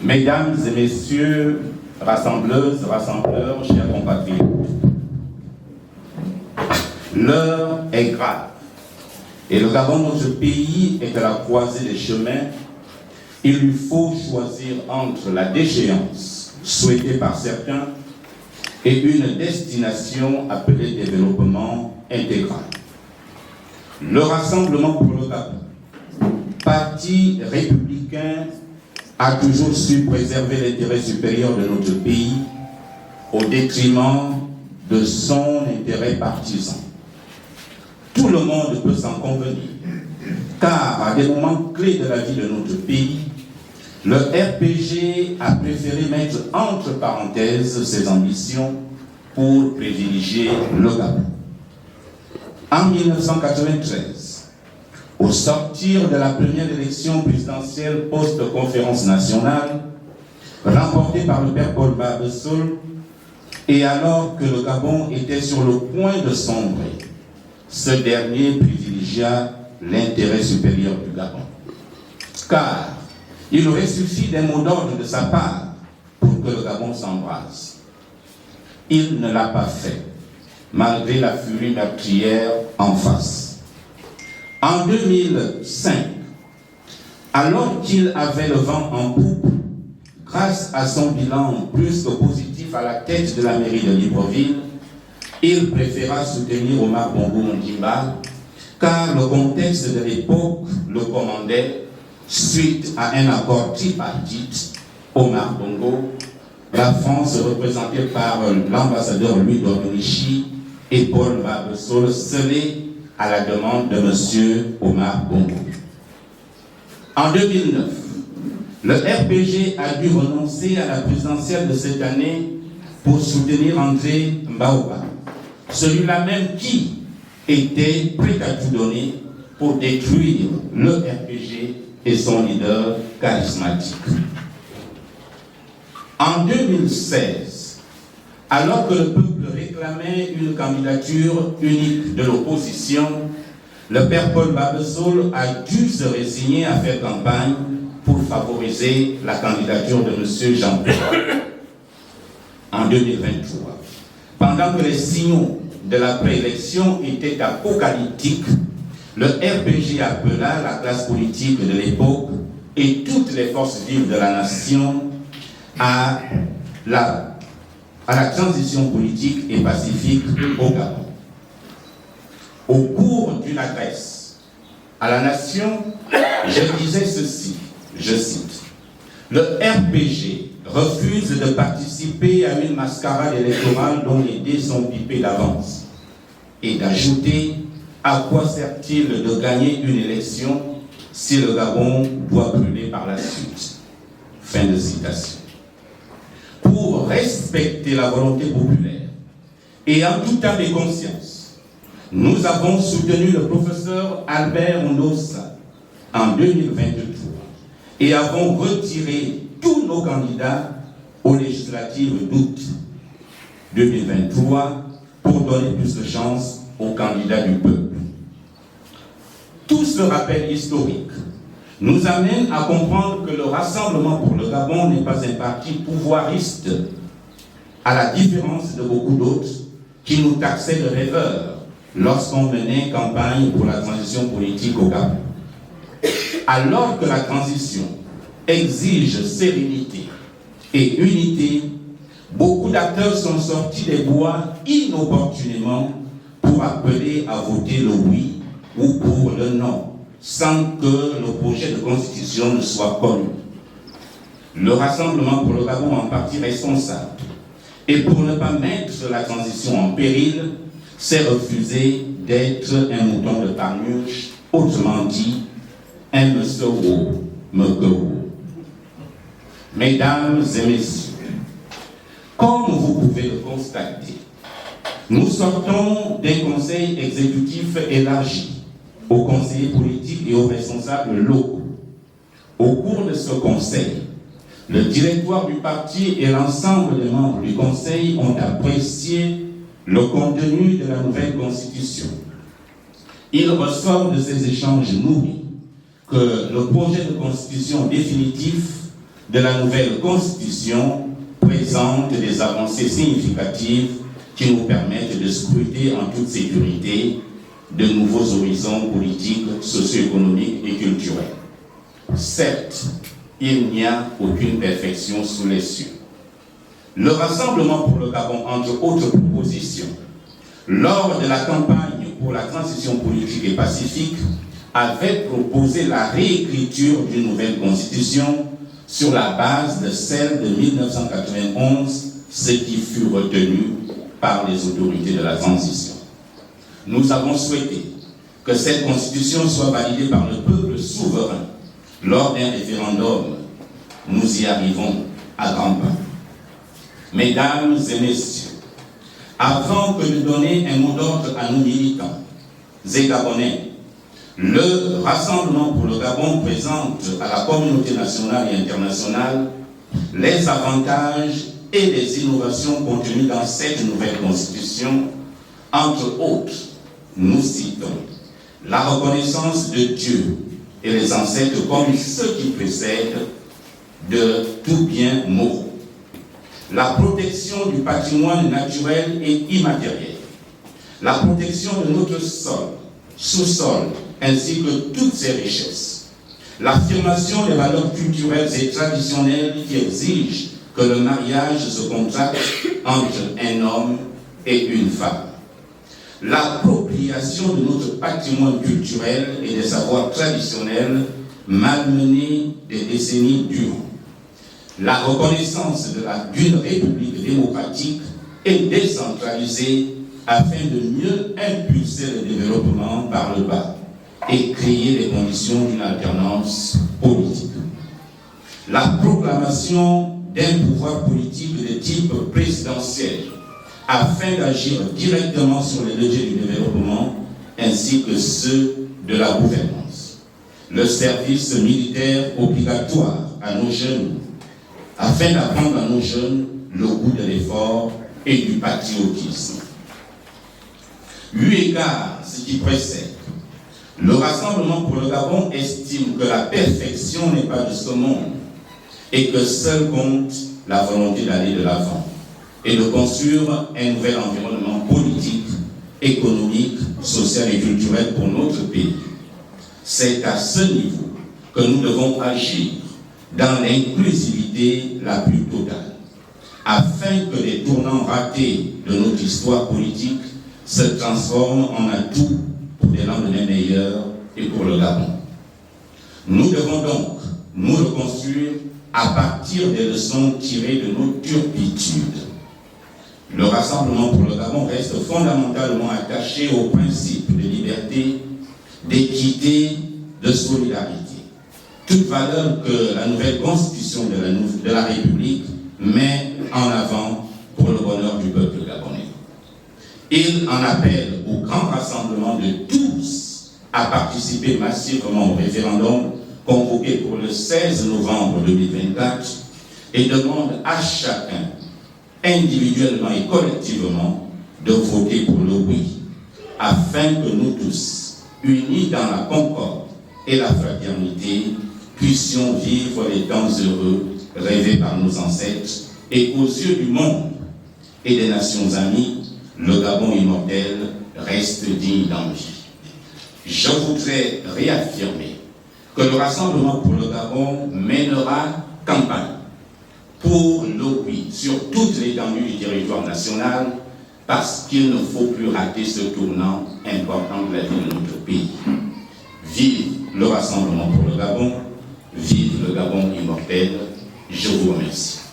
Mesdames et messieurs, rassembleuses, rassembleurs, chers compatriotes, l'heure est grave et le Gabon, notre pays, est à la croisée des chemins. Il lui faut choisir entre la déchéance souhaitée par certains et une destination appelée développement intégral. Le Rassemblement pour le Gabon, parti républicain, a toujours su préserver l'intérêt supérieur de notre pays au détriment de son intérêt partisan. Tout le monde peut s'en convenir, car à des moments clés de la vie de notre pays, le RPG a préféré mettre entre parenthèses ses ambitions pour privilégier le Gabon. En 1993, au sortir de la première élection présidentielle post-conférence nationale, remportée par le père Paul Babesol, et alors que le Gabon était sur le point de sombrer, ce dernier privilégia l'intérêt supérieur du Gabon. Car il aurait suffi d'un mot d'ordre de sa part pour que le Gabon s'embrase. Il ne l'a pas fait, malgré la furie meurtrière en face. En 2005, alors qu'il avait le vent en poupe, grâce à son bilan plus que positif à la tête de la mairie de Libreville, il préféra soutenir Omar Bongo Ondimba, car le contexte de l'époque le commandait suite à un accord tripartite. Omar Bongo, la France représentée par l'ambassadeur Louis Dominici et Paul Babesol, scellé à la demande de M. Omar Bongo. En 2009, le RPG a dû renoncer à la présidentielle de cette année pour soutenir André Mbaouba, celui-là même qui était prêt à tout donner pour détruire le RPG et son leader charismatique. En 2016, alors que le peuple réclamait une candidature unique de l'opposition, le père Paul Babesol a dû se résigner à faire campagne pour favoriser la candidature de M. Jean-Pierre. En 2023, pendant que les signaux de la préélection étaient apocalyptiques, le RPG appela la classe politique de l'époque et toutes les forces vives de la nation à la transition politique et pacifique au Gabon. Au cours d'une adresse à la nation, je disais ceci, je cite, « Le RPG refuse de participer à une mascarade électorale dont les dés sont pipés d'avance. » Et d'ajouter, à quoi sert-il de gagner une élection si le Gabon doit brûler par la suite? Fin de citation. Pour respecter la volonté populaire et en tout cas des consciences, nous avons soutenu le professeur Albert Ndossa en 2023 et avons retiré tous nos candidats aux législatives d'août 2023 pour donner plus de chance aux candidats du peuple. Tout ce rappel historique nous amène à comprendre que le Rassemblement pour le Gabon n'est pas un parti pouvoiriste, à la différence de beaucoup d'autres qui nous taxaient de rêveurs lorsqu'on menait campagne pour la transition politique au Gabon. Alors que la transition exige sérénité et unité, beaucoup d'acteurs sont sortis des bois inopportunément pour appeler à voter le oui ou pour le non, sans que le projet de constitution ne soit connu. Le Rassemblement pour le Gabon, en partie responsable, et pour ne pas mettre la transition en péril, s'est refusé d'être un mouton de Tarnuche, autrement dit, un monsieur Mekewo. Mesdames et messieurs, comme vous pouvez le constater, nous sortons d'un conseil exécutif élargi aux conseillers politiques et aux responsables locaux. Au cours de ce conseil, le directoire du parti et l'ensemble des membres du conseil ont apprécié le contenu de la nouvelle constitution. Il ressort de ces échanges nourris que le projet de constitution définitif de la nouvelle constitution présente des avancées significatives qui nous permettent de scruter en toute sécurité de nouveaux horizons politiques, socio-économiques et culturels. Certes, il n'y a aucune perfection sous les cieux. Le Rassemblement pour le Gabon, entre autres propositions, lors de la campagne pour la transition politique et pacifique, avait proposé la réécriture d'une nouvelle constitution sur la base de celle de 1991, ce qui fut retenu par les autorités de la transition. Nous avons souhaité que cette constitution soit validée par le peuple souverain lors d'un référendum. Nous y arrivons à grands pas. Mesdames et messieurs, avant que de donner un mot d'ordre à nos militants et Gabonais, le Rassemblement pour le Gabon présente à la communauté nationale et internationale les avantages et les innovations contenues dans cette nouvelle constitution. Entre autres, nous citons la reconnaissance de Dieu et les ancêtres comme ceux qui précèdent de tout bien moraux, la protection du patrimoine naturel et immatériel, la protection de notre sol, sous-sol, ainsi que toutes ses richesses, l'affirmation des valeurs culturelles et traditionnelles qui exigent que le mariage se contracte entre un homme et une femme, l'appropriation de notre patrimoine culturel et des savoirs traditionnels malmenés des décennies durant, la reconnaissance d'une république démocratique et décentralisée afin de mieux impulser le développement par le bas et créer les conditions d'une alternance politique. La proclamation d'un pouvoir politique de type présidentiel afin d'agir directement sur les leviers du développement ainsi que ceux de la gouvernance. Le service militaire obligatoire à nos jeunes afin d'apprendre à nos jeunes le goût de l'effort et du patriotisme. Eu égard à ce qui précède, le Rassemblement pour le Gabon estime que la perfection n'est pas de ce monde et que seul compte la volonté d'aller de l'avant et de construire un nouvel environnement politique, économique, social et culturel pour notre pays. C'est à ce niveau que nous devons agir dans l'inclusivité la plus totale, afin que les tournants ratés de notre histoire politique se transforment en atouts pour des lendemains meilleurs et pour le Gabon. Nous devons donc nous reconstruire à partir des leçons tirées de nos turpitudes. Le Rassemblement pour le Gabon reste fondamentalement attaché aux principes de liberté, d'équité, de solidarité. Toute valeur que la nouvelle constitution de la République met en avant pour le bonheur du peuple gabonais. Il en appelle au grand rassemblement de tous à participer massivement au référendum convoqué pour le 16 novembre 2024 et demande à chacun, individuellement et collectivement, de voter pour le oui, afin que nous tous, unis dans la concorde et la fraternité, puissions vivre les temps heureux rêvés par nos ancêtres et qu'aux yeux du monde et des nations amies, le Gabon immortel reste digne d'envie. Je voudrais réaffirmer que le Rassemblement pour le Gabon mènera campagne pour le oui sur toute l'étendue du territoire national parce qu'il ne faut plus rater ce tournant important de la vie de notre pays. Vive le Rassemblement pour le Gabon, vive le Gabon immortel. Je vous remercie.